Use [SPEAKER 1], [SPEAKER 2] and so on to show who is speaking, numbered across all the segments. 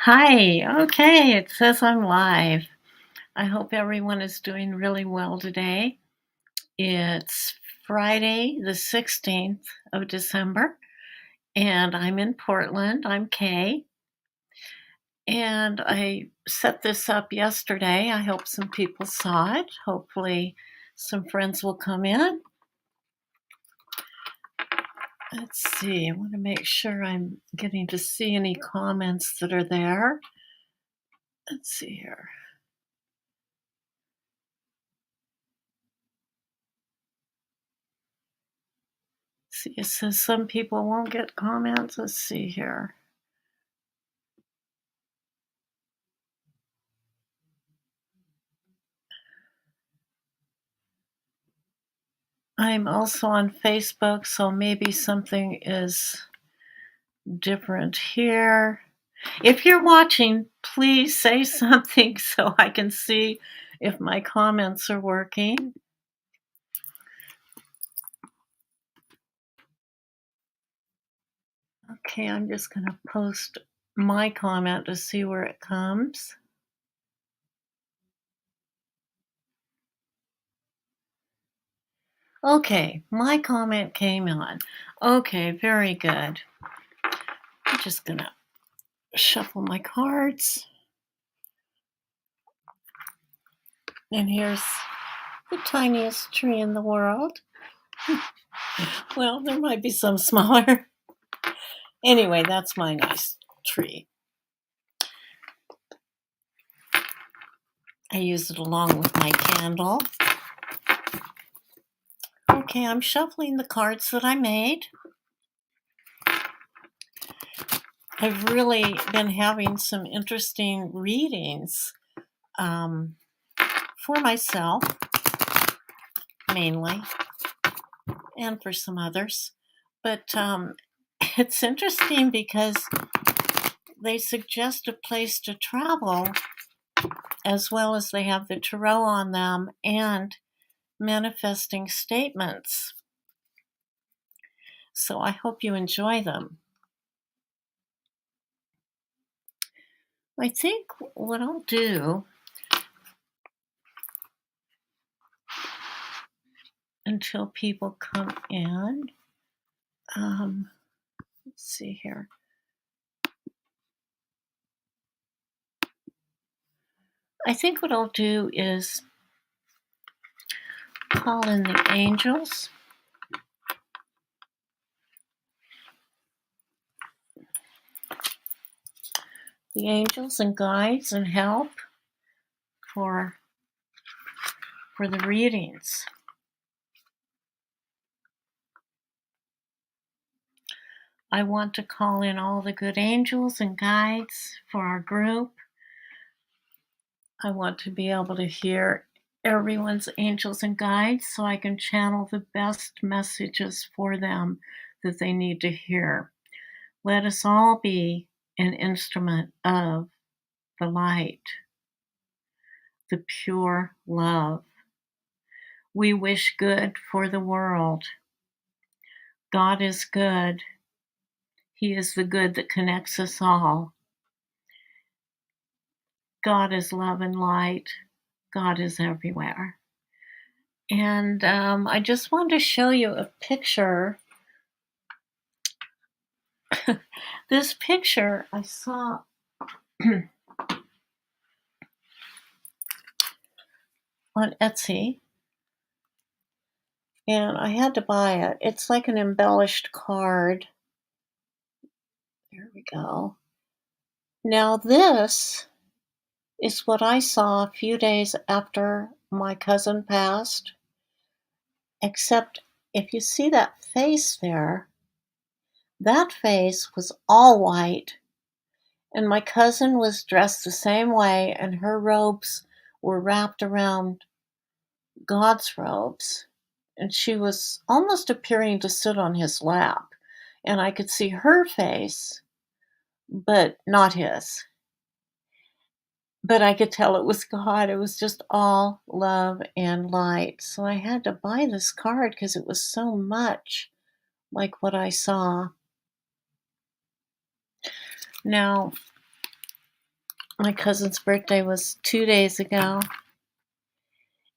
[SPEAKER 1] Hi. Okay, it says I'm live. I hope everyone is doing really well today. It's Friday, the 16th of December, and I'm in Portland. I'm Kay, and I set this up yesterday. I hope some people saw it. Hopefully, some friends will come in. Let's see. I want to make sure I'm getting to see any comments that are there. Let's see here. See, it says some people won't get comments. Let's see here. I'm also on Facebook, so maybe something is different here. If you're watching, please say something so I can see if my comments are working. Okay, I'm just going to post my comment to see where it comes. Okay, my comment came on. Okay, very good. I'm just going to shuffle my cards. And here's the tiniest tree in the world. Well, there might be some smaller. Anyway, that's my nice tree. I use it along with my candle. Okay, I'm shuffling the cards that I made. I've really been having some interesting readings for myself, mainly, and for some others. But it's interesting because they suggest a place to travel as well as they have the tarot on them and manifesting statements. So I hope you enjoy them. I think what I'll do until people come in, let's see here. I think what I'll do is call in the angels. The angels and guides and help for the readings. I want to call in all the good angels and guides for our group. I want to be able to hear everyone's angels and guides so I can channel the best messages for them that they need to hear. Let us all be an instrument of the light, the pure love. We wish good for the world. God is good. He is the good that connects us all. God is love and light. God is everywhere. And I just wanted to show you a picture. This picture I saw on Etsy, and I had to buy it. It's like an embellished card. There we go. Now, this is what I saw a few days after my cousin passed, except if you see that face there, that face was all white, and my cousin was dressed the same way, and her robes were wrapped around God's robes, and she was almost appearing to sit on his lap, and I could see her face, but not his. But I could tell it was God. It was just all love and light. So I had to buy this card because it was so much like what I saw. Now, My cousin's birthday was 2 days ago,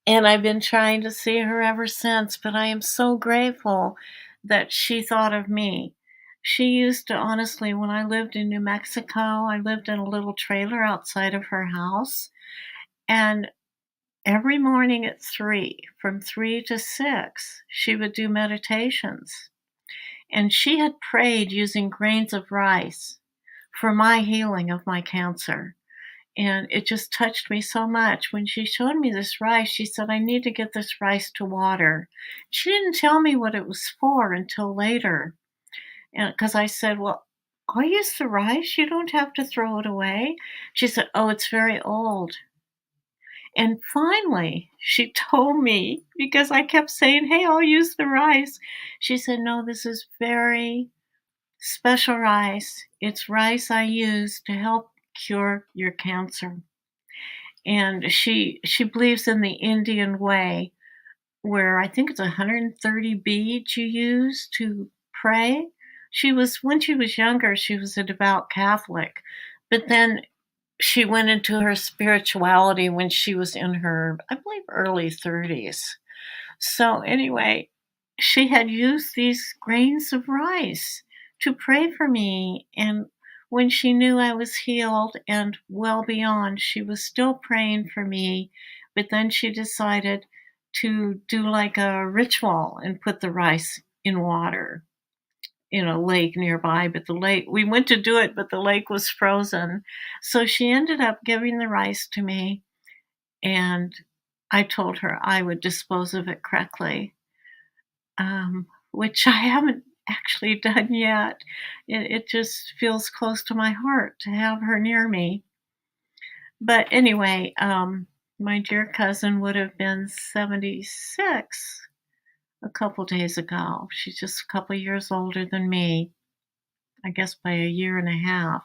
[SPEAKER 1] and I've been trying to see her ever since, but I am so grateful that she thought of me. She used to honestly, when I lived in New Mexico, I lived in a little trailer outside of her house, and every morning at 3, from 3 to 6, she would do meditations, and she had prayed using grains of rice for my healing of my cancer. And it just touched me so much. When she showed me this rice, she said, "I need to get this rice to water." She didn't tell me what it was for until later. And because I said, "Well, I'll use the rice. You don't have to throw it away." She said, "Oh, it's very old." And finally, she told me, because I kept saying, "Hey, I'll use the rice." She said, "No, this is very special rice. It's rice I use to help cure your cancer." And she believes in the Indian way, where I think it's 130 beads you use to pray. She was When she was younger, she was a devout Catholic, but then she went into her spirituality when she was in her, I believe, early 30s. So anyway, she had used these grains of rice to pray for me, and when she knew I was healed and well beyond, she was still praying for me, but then she decided to do like a ritual and put the rice in water in a lake nearby, but the lake we went to do it, but the lake was frozen. So she ended up giving the rice to me, and I told her I would dispose of it correctly, which I haven't actually done yet. It just feels close to my heart to have her near me. But anyway, my dear cousin would have been 76 a couple days ago. She's just a couple years older than me, I guess by a year and a half.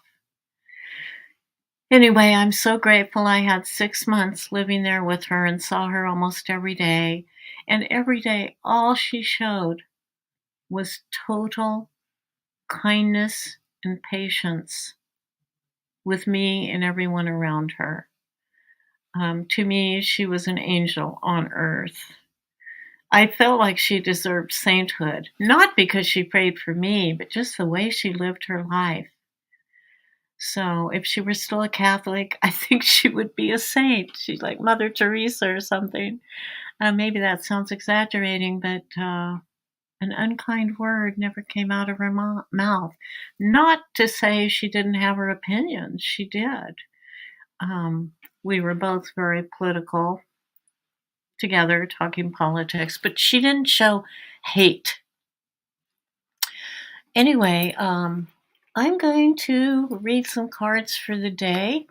[SPEAKER 1] Anyway, I'm so grateful I had 6 months living there with her and saw her almost every day. And every day, all she showed was total kindness and patience with me and everyone around her. To me, she was an angel on earth. I felt like she deserved sainthood, not because she prayed for me, but just the way she lived her life. So if she were still a Catholic, I think she would be a saint. She's like Mother Teresa or something. Maybe that sounds exaggerating, but an unkind word never came out of her mouth. Not to say she didn't have her opinions, she did. We were both very political together, talking politics, but she didn't show hate. Anyway, I'm going to read some cards for the day.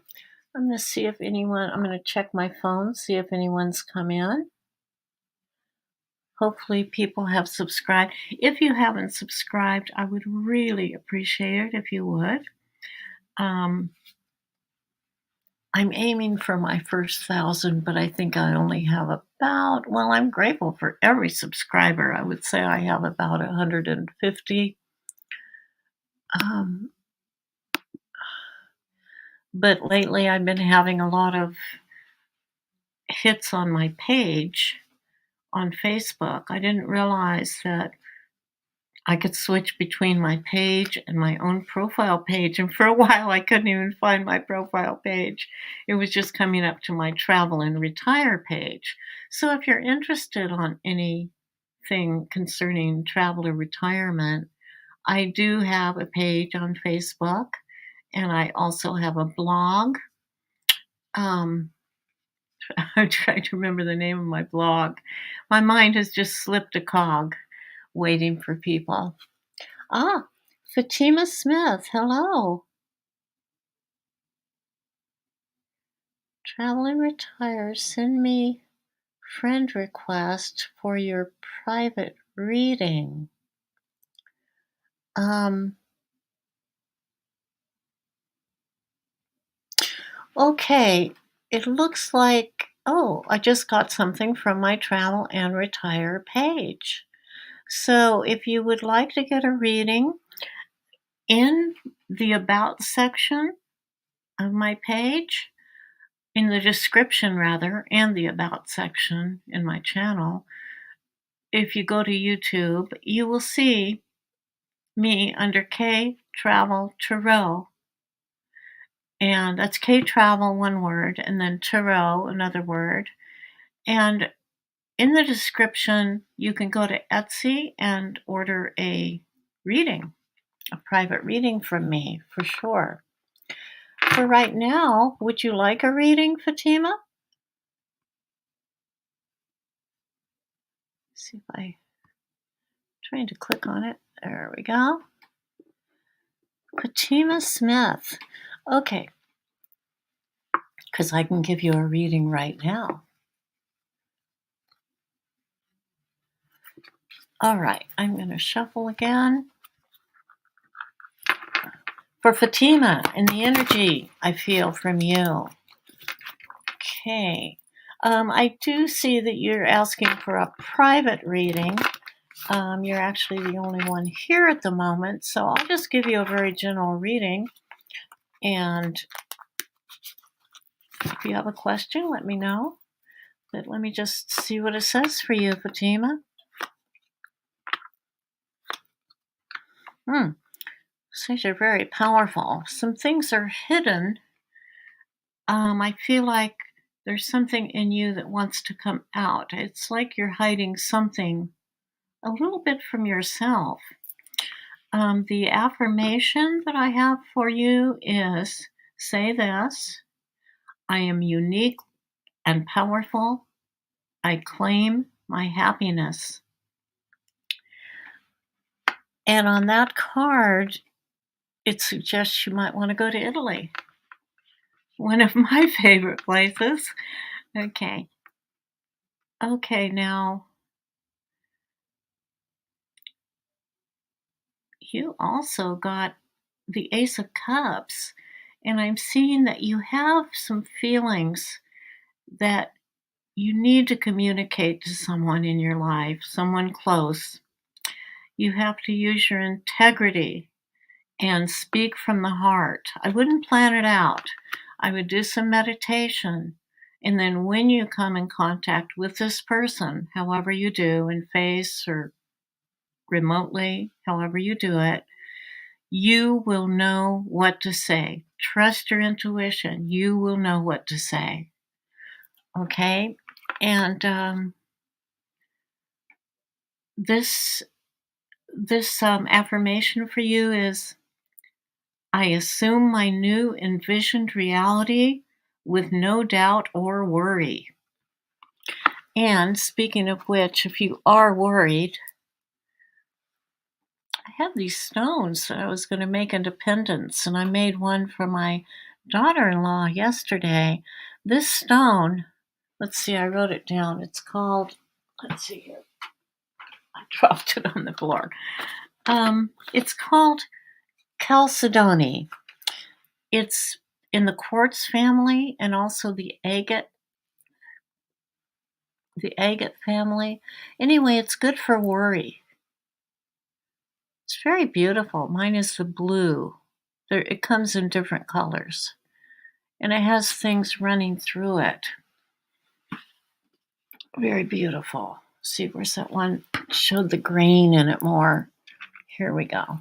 [SPEAKER 1] I'm going to see if I'm going to check my phone, see if anyone's come in. Hopefully, people have subscribed. If you haven't subscribed, I would really appreciate it if you would. Um, I'm aiming for my first 1,000, but I think I only have well, I'm grateful for every subscriber. I would say I have about 150. Um, but lately, I've been having a lot of hits on my page on Facebook. I didn't realize that I could switch between my page and my own profile page, and for a while I couldn't even find my profile page. It was just coming up to my travel and retire page. So if you're interested on anything concerning travel or retirement, I do have a page on Facebook, and I also have a blog. Um, I'm trying to remember the name of my blog. My mind has just slipped a cog waiting for people. Ah, Fatima Smith, hello. Travel and retire. Send me friend request for your private reading. Okay, it looks like, oh, I just got something from my travel and retire page. So if you would like to get a reading, in the About section, of my page, in the description rather, and the about section in my channel, if you go to YouTube, you will see me under K Travel Tarot. And that's K Travel, one word, and then Tarot, another word. And in the description, you can go to Etsy and order a reading, a private reading from me, for sure. For right now, would you like a reading, Fatima? See if I trying to click on it. There we go. Fatima Smith. Okay, because I can give you a reading right now. All right, I'm going to shuffle again. For Fatima and the energy I feel from you. Okay. I do see that you're asking for a private reading. You're actually the only one here at the moment, so I'll just give you a very general reading. And if you have a question, let me know. But let me just see what it says for you, Fatima. Says you're very powerful. Some things are hidden. I feel like there's something in you that wants to come out. It's like you're hiding something a little bit from yourself. The affirmation that I have for you is, say this: I am unique and powerful. I claim my happiness. And on that card, it suggests you might want to go to Italy. One of my favorite places. Okay, now you also got the Ace of Cups, and I'm seeing that you have some feelings that you need to communicate to someone in your life, someone close. You have to use your integrity and speak from the heart. I wouldn't plan it out. I would do some meditation. And then when you come in contact with this person, however you do, in face or remotely, however you do it, you will know what to say. Trust your intuition. You will know what to say. Okay? And this affirmation for you is, I assume my new envisioned reality with no doubt or worry. And speaking of which, if you are worried, I have these stones that I was going to make into pendants, and I made one for my daughter-in-law yesterday. This stone, let's see, I wrote it down. It's called, let's see here. I dropped it on the floor. It's called chalcedony. It's in the quartz family and also the agate family. Anyway, it's good for worry. It's very beautiful. Mine is the blue. It comes in different colors. And it has things running through it. Very beautiful. See, where's that one? Showed the green in it more. Here we go.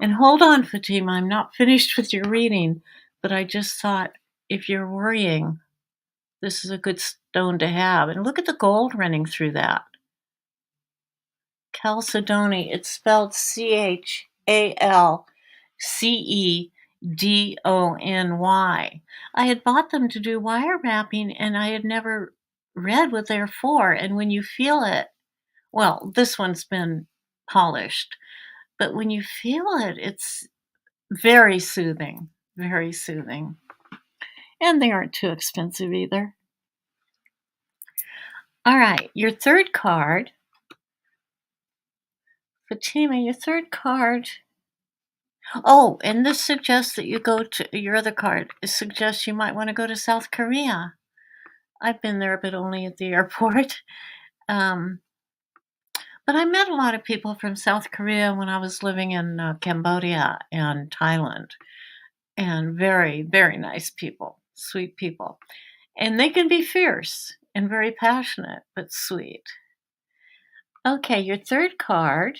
[SPEAKER 1] And hold on, Fatima, I'm not finished with your reading, but I just thought, if you're worrying, this is a good stone to have. And look at the gold running through that. Chalcedony, it's spelled Chalcedony. I had bought them to do wire wrapping, and I had never read what they're for. And when you feel it, well, this one's been polished, but when you feel it, it's very soothing, very soothing. And they aren't too expensive either. All right, your third card. Fatima, your third card. Oh, and this suggests that you go to your other card. It suggests you might want to go to South Korea. I've been there, but only at the airport. But I met a lot of people from South Korea when I was living in Cambodia and Thailand. and very, very nice people, sweet people. And they can be fierce and very passionate, but sweet. Okay, your third card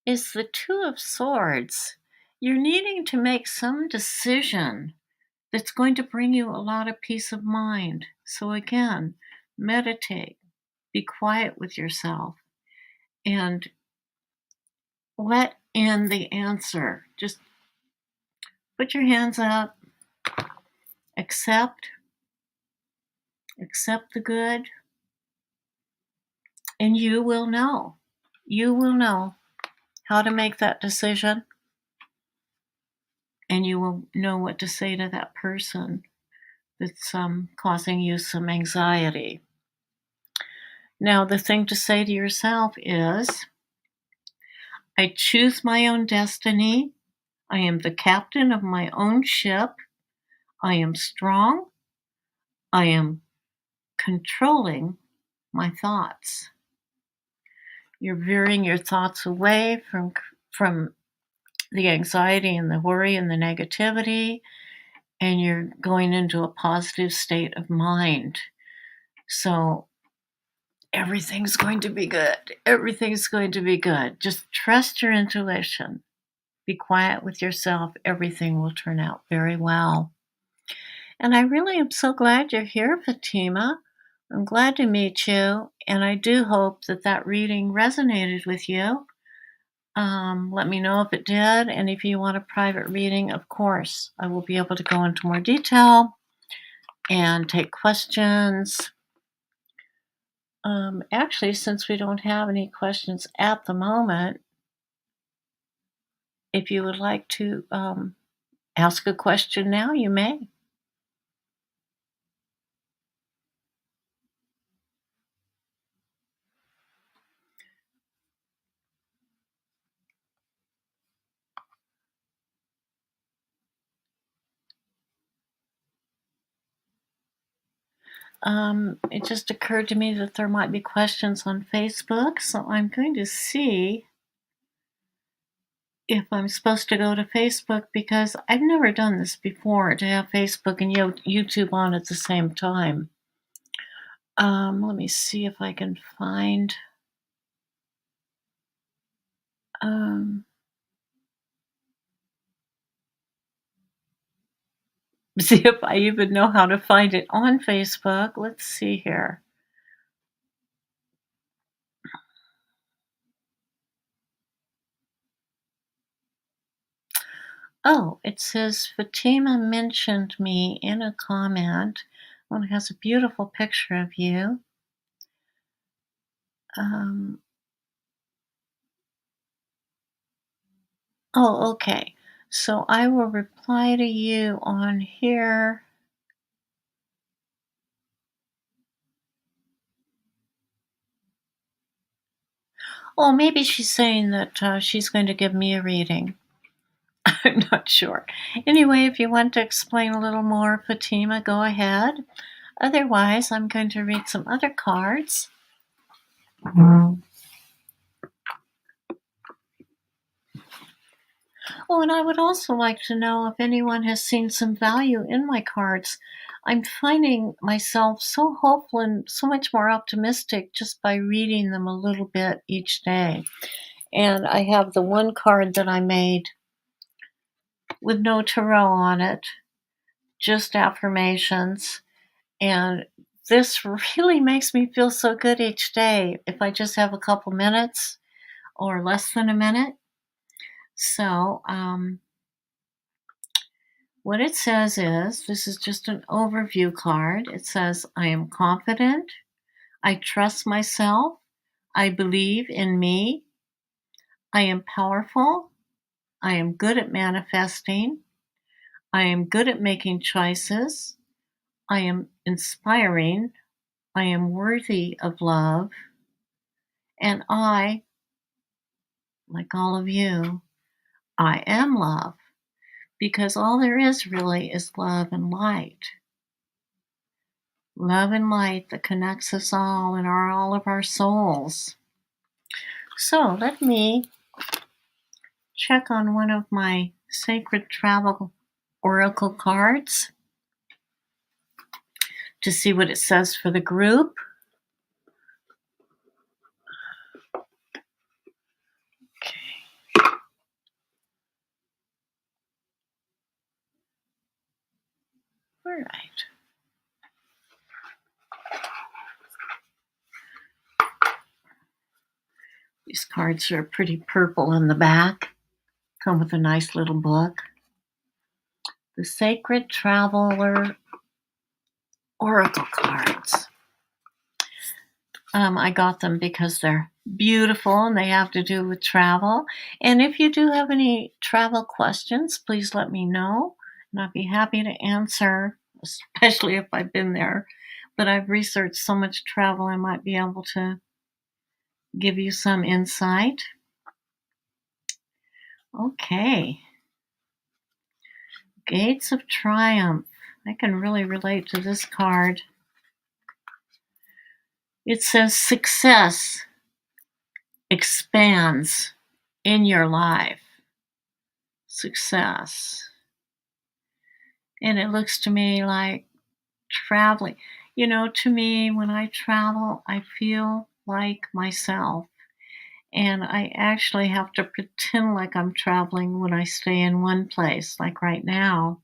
[SPEAKER 1] is the Two of Swords. You're needing to make some decision that's going to bring you a lot of peace of mind. So, again, meditate, be quiet with yourself, and let in the answer. Just put your hands up, accept, accept the good, and you will know. You will know how to make that decision, and you will know what to say to that person that's causing you some anxiety. Now, the thing to say to yourself is, I choose my own destiny. I am the captain of my own ship. I am strong. I am controlling my thoughts. You're veering your thoughts away from the anxiety and the worry and the negativity, and you're going into a positive state of mind. So everything's going to be good. Everything's going to be good. Just trust your intuition. Be quiet with yourself. Everything will turn out very well. And I really am so glad you're here, Fatima. I'm glad to meet you, and I do hope that that reading resonated with you. Let me know if it did, and if you want a private reading, of course, I will be able to go into more detail and take questions. Actually, since we don't have any questions at the moment, if you would like to ask a question now, you may. It just occurred to me that there might be questions on Facebook, so I'm going to see if I'm supposed to go to Facebook, because I've never done this before, to have Facebook and YouTube on at the same time. Let me see if I can find. Um, See if I even know how to find it on Facebook. Let's see here. Oh, it says Fatima mentioned me in a comment. One has a beautiful picture of you. Um, oh, okay. So I will reply to you on here. Oh, maybe she's saying that she's going to give me a reading. I'm not sure. Anyway, if you want to explain a little more, Fatima, go ahead. Otherwise, I'm going to read some other cards. Oh, and I would also like to know if anyone has seen some value in my cards. I'm finding myself so hopeful and so much more optimistic just by reading them a little bit each day. And I have the one card that I made with no tarot on it, just affirmations. And this really makes me feel so good each day if I just have a couple minutes or less than a minute. So, what it says is, this is just an overview card. It says, I am confident. I trust myself. I believe in me. I am powerful. I am good at manifesting. I am good at making choices. I am inspiring. I am worthy of love. And I, like all of you, I am love, because all there is really is love and light. Love and light that connects us all and all of our souls. So let me check on one of my Sacred Travel Oracle cards to see what it says for the group. Okay. All right. These cards are pretty purple in the back. Come with a nice little book. The Sacred Traveler Oracle cards. I got them because they're beautiful and they have to do with travel. And if you do have any travel questions, please let me know. And I'd be happy to answer, especially if I've been there. But I've researched so much travel, I might be able to give you some insight. Okay. Gates of Triumph. I can really relate to this card. It says success expands in your life. Success. And it looks to me like traveling. You know, to me, when I travel, I feel like myself. And I actually have to pretend like I'm traveling when I stay in one place. Like right now,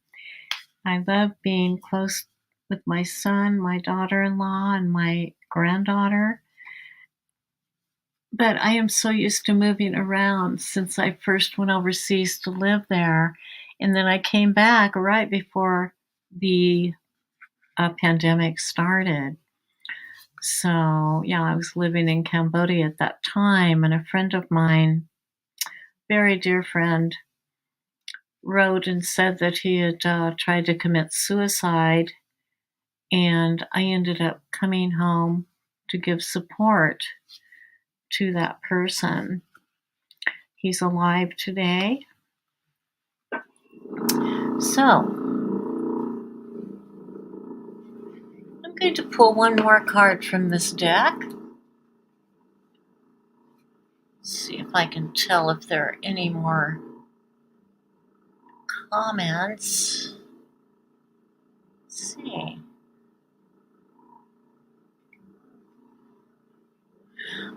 [SPEAKER 1] I love being close with my son, my daughter-in-law, and my granddaughter. But I am so used to moving around since I first went overseas to live there. And then I came back right before the pandemic started. So, yeah, I was living in Cambodia at that time, and a friend of mine, very dear friend, wrote and said that he had tried to commit suicide, and I ended up coming home to give support to that person. He's alive today. So, I'm going to pull one more card from this deck. See if I can tell if there are any more comments. Let's see.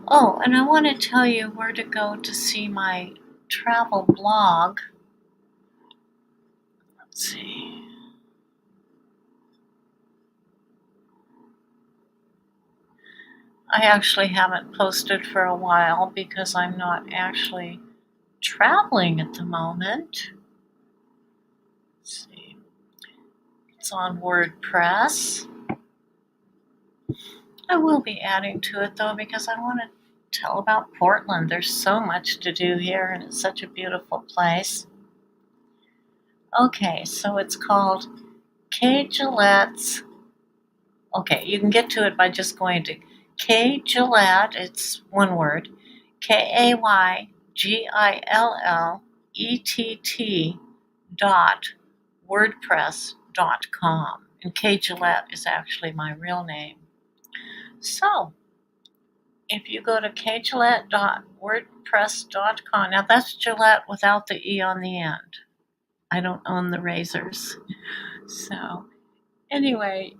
[SPEAKER 1] Oh, and I want to tell you where to go to see my travel blog. Let's see. I actually haven't posted for a while because I'm not actually traveling at the moment. Let's see. It's on WordPress. I will be adding to it though because I want to tell about Portland. There's so much to do here and it's such a beautiful place. Okay, so it's called Kay Gillette's. Okay, you can get to it by just going to Kay Gillette, it's one word, KAYGILLETT .wordpress.com. And Kay Gillette is actually my real name. So, if you go to kgillette.wordpress.com, now that's Gillette without the E on the end. I don't own the razors. So, anyway,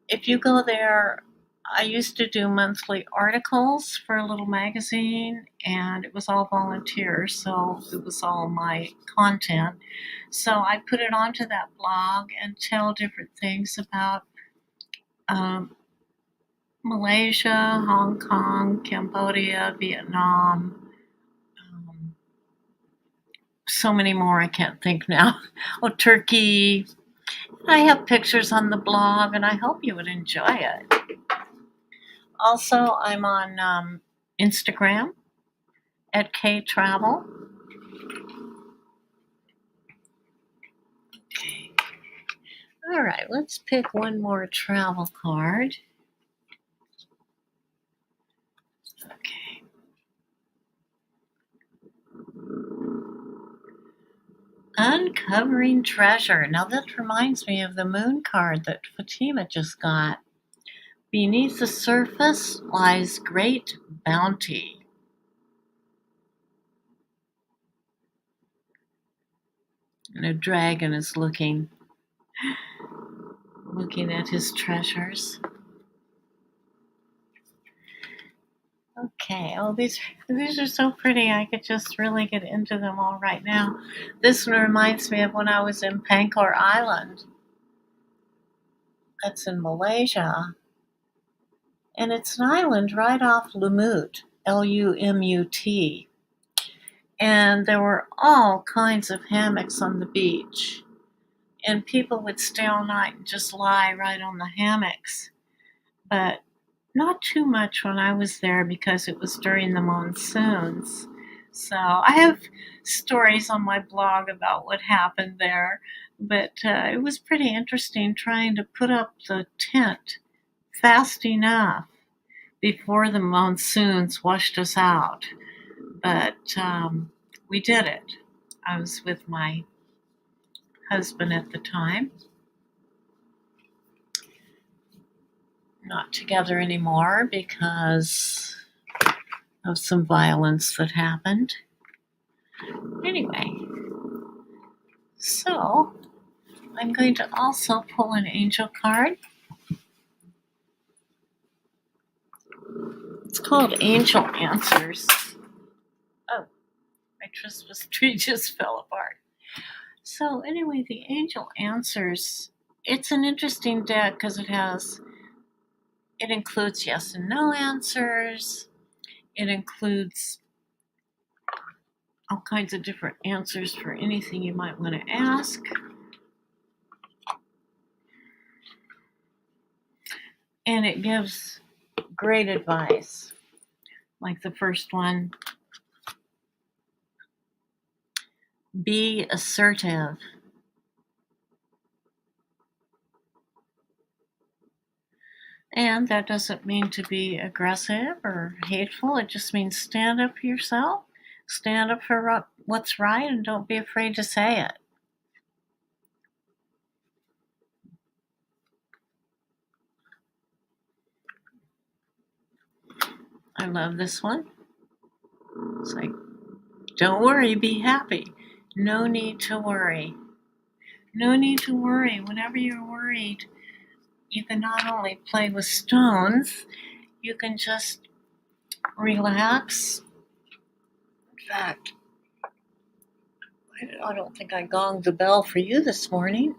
[SPEAKER 1] if you go there, I used to do monthly articles for a little magazine, and it was all volunteer, so it was all my content. So I put it onto that blog and tell different things about Malaysia, Hong Kong, Cambodia, Vietnam, so many more I can't think now. Oh, Turkey. I have pictures on the blog, and I hope you would enjoy it. Also, I'm on Instagram at KTravel. Okay. All right, let's pick one more travel card. Okay. Uncovering Treasure. Now that reminds me of the moon card that Fatima just got. Beneath the surface lies great bounty. And a dragon is looking at his treasures. Okay, oh, these are so pretty. I could just really get into them all right now. This one reminds me of when I was in Pankor Island. That's in Malaysia. And it's an island right off Lumut, Lumut. And there were all kinds of hammocks on the beach. And people would stay all night and just lie right on the hammocks. But not too much when I was there because it was during the monsoons. So I have stories on my blog about what happened there, but it was pretty interesting trying to put up the tent fast enough before the monsoons washed us out. But we did it. I was with my husband at the time. Not together anymore because of some violence that happened. Anyway, so I'm going to also pull an angel card. It's called Angel Answers. Oh, my Christmas tree just fell apart. So anyway, the Angel Answers, it's an interesting deck because it includes yes and no answers. It includes all kinds of different answers for anything you might want to ask. And it gives great advice. Like the first one, be assertive. And that doesn't mean to be aggressive or hateful. It just means stand up for yourself, stand up for what's right, and don't be afraid to say it. I love this one. It's like, don't worry, be happy. No need to worry. No need to worry. Whenever you're worried, you can not only play with stones, you can just relax. In fact, I don't think I gonged the bell for you this morning.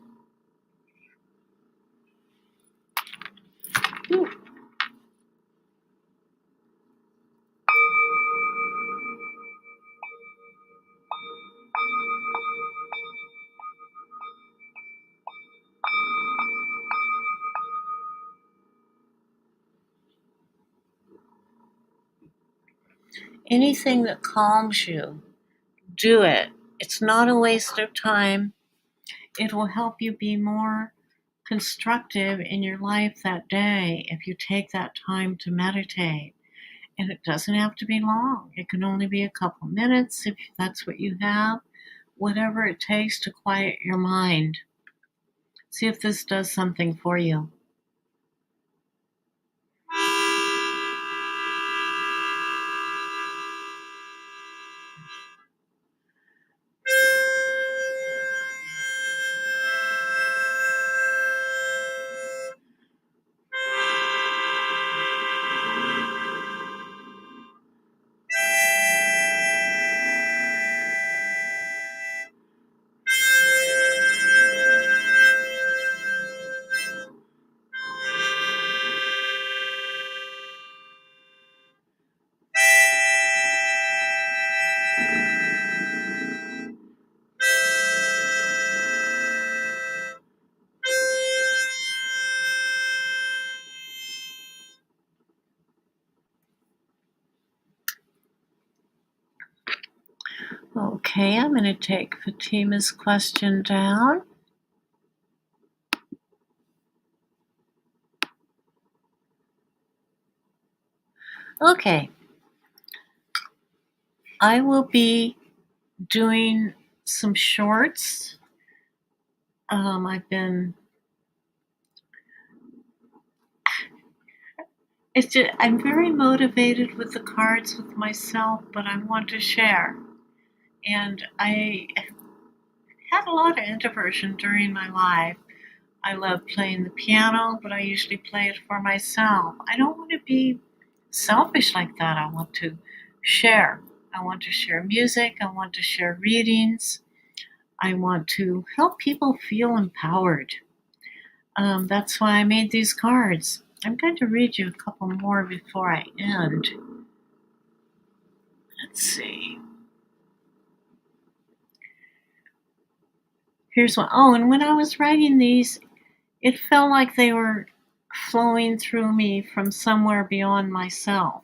[SPEAKER 1] Ooh. Anything that calms you, do it. It's not a waste of time. It will help you be more constructive in your life that day if you take that time to meditate. And it doesn't have to be long. It can only be a couple minutes if that's what you have. Whatever it takes to quiet your mind. See if this does something for you. Okay, I'm going to take Fatima's question down. Okay. I will be doing some shorts. I'm very motivated with the cards with myself, but I want to share. And had a lot of introversion during my life. I love playing the piano, but I usually play it for myself. I don't want to be selfish like that. I want to share. I want to share music. I want to share readings. I want to help people feel empowered. That's why I made these cards. I'm going to read you a couple more before I end. Let's see. Here's one. Oh, and when I was writing these, it felt like they were flowing through me from somewhere beyond myself.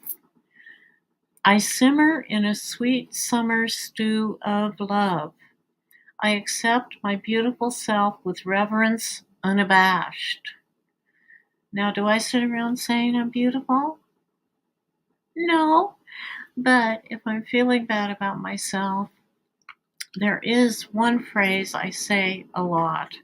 [SPEAKER 1] I simmer in a sweet summer stew of love. I accept my beautiful self with reverence unabashed. Now, do I sit around saying I'm beautiful? No, but if I'm feeling bad about myself, there is one phrase I say a lot,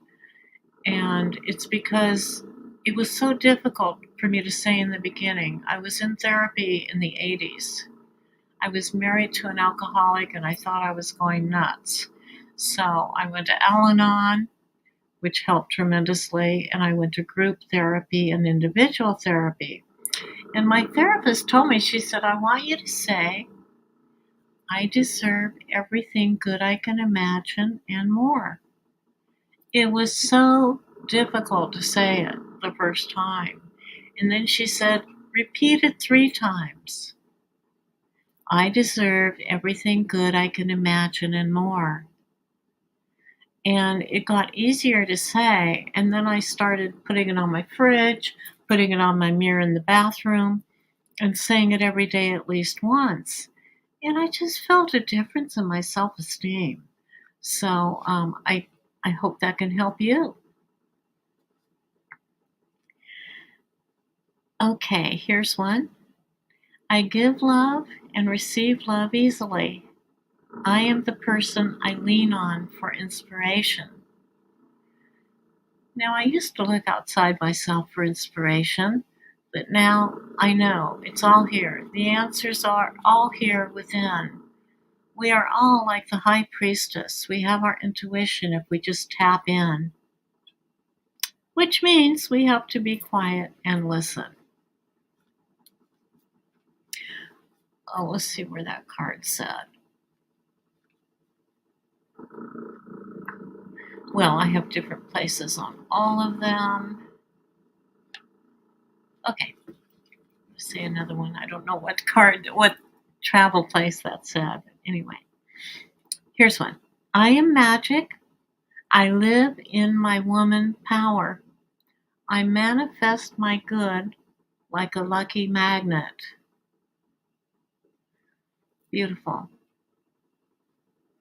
[SPEAKER 1] and it's because it was so difficult for me to say in the beginning. I was in therapy in the 80s. I was married to an alcoholic and I thought I was going nuts. So I went to Al Anon, which helped tremendously, and I went to group therapy and individual therapy. And my therapist told me, she said, I want you to say, I deserve everything good I can imagine and more. It was so difficult to say it the first time. And then she said, repeat it 3 times. I deserve everything good I can imagine and more. And it got easier to say. And then I started putting it on my fridge, putting it on my mirror in the bathroom, and saying it every day at least once. And I just felt a difference in my self esteem. So I hope that can help you. Okay, here's one. I give love and receive love easily. I am the person I lean on for inspiration. Now, I used to look outside myself for inspiration, but now I know it's all here. The answers are all here within. We are all like the high priestess. We have our intuition if we just tap in, which means we have to be quiet and listen. Oh, let's see where that card said. Well, I have different places on all of them. Okay, let's see another one. I don't know what travel place that said. Anyway, here's one. I am magic. I live in my woman power. I manifest my good like a lucky magnet. Beautiful.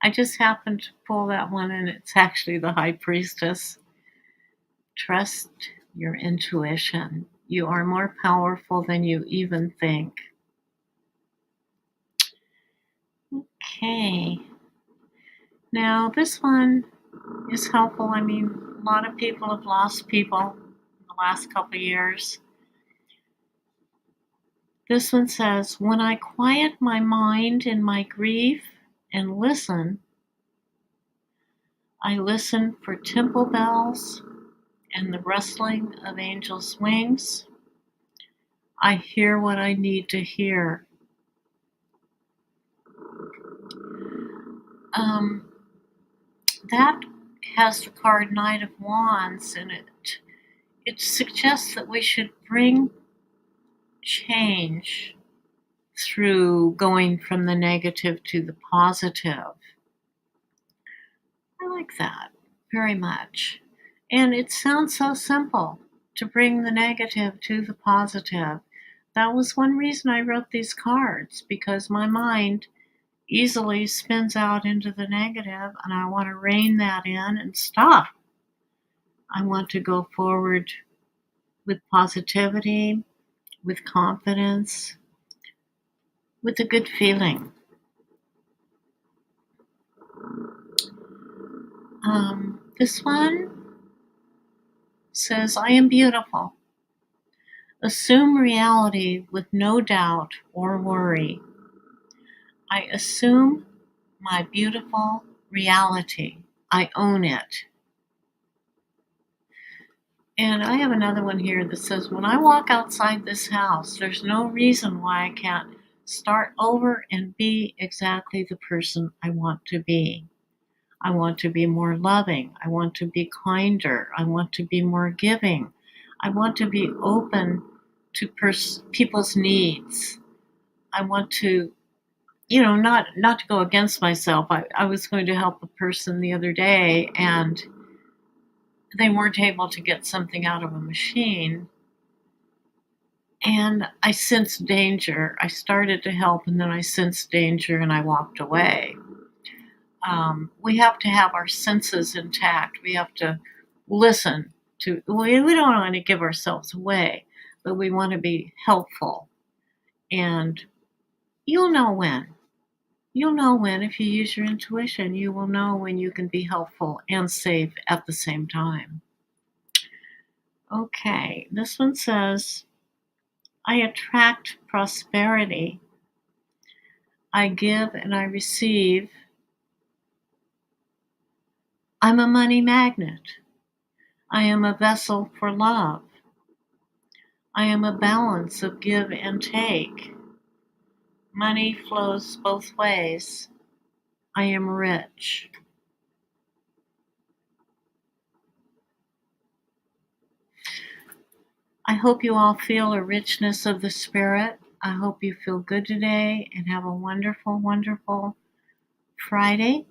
[SPEAKER 1] I just happened to pull that one, and it's actually the high priestess. Trust your intuition. You are more powerful than you even think. Okay. Now, this one is helpful. I mean, a lot of people have lost people in the last couple of years. This one says, when I quiet my mind in my grief and listen, I listen for temple bells and the rustling of angels' wings. I hear what I need to hear. That has the card Knight of Wands in it. It suggests that we should bring change through going from the negative to the positive. I like that very much. And it sounds so simple to bring the negative to the positive. That was one reason I wrote these cards, because my mind easily spins out into the negative, and I want to rein that in and stop. I want to go forward with positivity, with confidence, with a good feeling. This one says, I am beautiful. Assume reality with no doubt or worry. I assume my beautiful reality. I own it. And I have another one here that says, when I walk outside this house, there's no reason why I can't start over and be exactly the person I want to be. I want to be more loving. I want to be kinder. I want to be more giving. I want to be open to people's needs. I want to, not to go against myself. I was going to help a person the other day, and they weren't able to get something out of a machine. And I sensed danger. I started to help, and then I sensed danger, and I walked away. We have to have our senses intact. We have to listen to, we don't want to give ourselves away, but we want to be helpful. And you'll know when. You'll know when, if you use your intuition, you will know when you can be helpful and safe at the same time. Okay, this one says, I attract prosperity. I give and I receive. I'm a money magnet. I am a vessel for love. I am a balance of give and take. Money flows both ways. I am rich. I hope you all feel a richness of the spirit. I hope you feel good today and have a wonderful, wonderful Friday.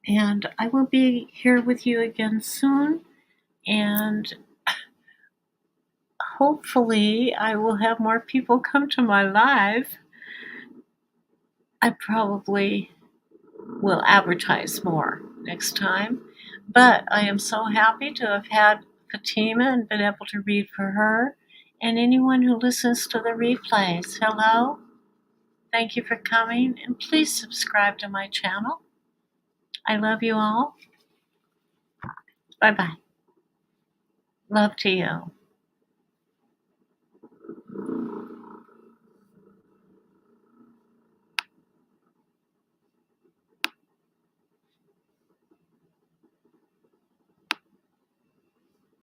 [SPEAKER 1] And I will be here with you again soon. And hopefully, I will have more people come to my live. I probably will advertise more next time. But I am so happy to have had Fatima and been able to read for her. And anyone who listens to the replays, hello. Thank you for coming, and please subscribe to my channel. I love you all. Bye-bye. Love to you.